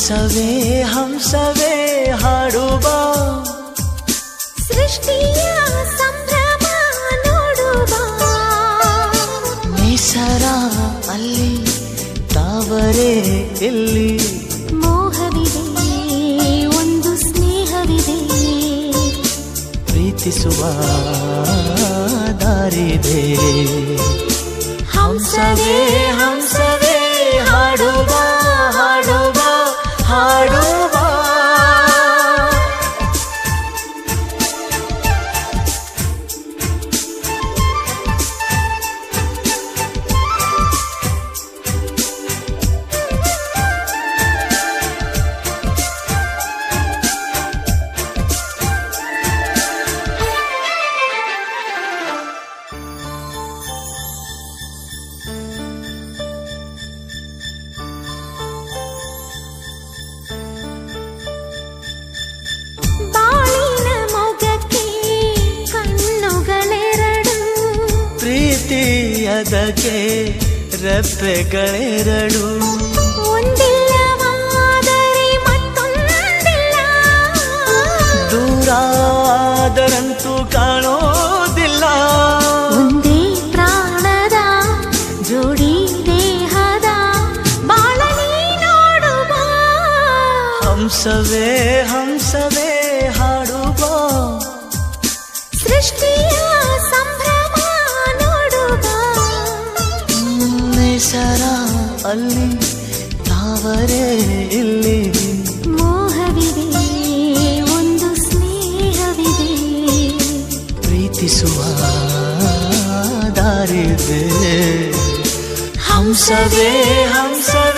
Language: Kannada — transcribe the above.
ಹಂಸವೇ ಹಂಸವೇ ಹಾಡುವ ಸೃಷ್ಟಿಯ ಸಂಭ್ರಮ ನೋಡುವ ನೇಸರ ಅಲ್ಲಿ ತಾವರೆ ಇಲ್ಲಿ ಮೋಹವಿದೆ ಒಂದು ಸ್ನೇಹವಿದೆ ಪ್ರೀತಿಸುವ ದಾರಿದೆ ಹಂಸವೇ ಹಂಸವೇ ಹಾಡುವ ಹಾಡುವ ಹಾಡುವ ಬಾಳಿನ ಮೊಗಕ್ಕೆ ಕಣ್ಣುಗಳೆರಡು ಪ್ರೀತಿಯದಕ್ಕೆ ರೆಪ್ಪೆಗಳೆರಡು ಒಂದಿಲ್ಲವಾದರೆ ಮತ್ತೊಂದಿಲ್ಲ ದೂರಾದರಂತೂ ಕಾಣೋದಿಲ್ಲ ಒಂದೇ ಪ್ರಾಣದ ಜೋಡಿ ದೇಹದ ಬಾಳಲಿ ನೋಡುವ ಹಂಸವೇ ಹಂಸವೇ ಹಾಡುವ ಸೃಷ್ಟಿಯ ಸಂಭ್ರಮ ನೋಡುವ ನೇಸರ ಅಲ್ಲಿ ತಾವರೆ ಇಲ್ಲಿ ಮೋಹವಿದೆ ಒಂದು ಸ್ನೇಹವಿದೆ ಪ್ರೀತಿಸುವ ದಾರಿದೆ ಹಂಸವೇ ಹಂಸವೇ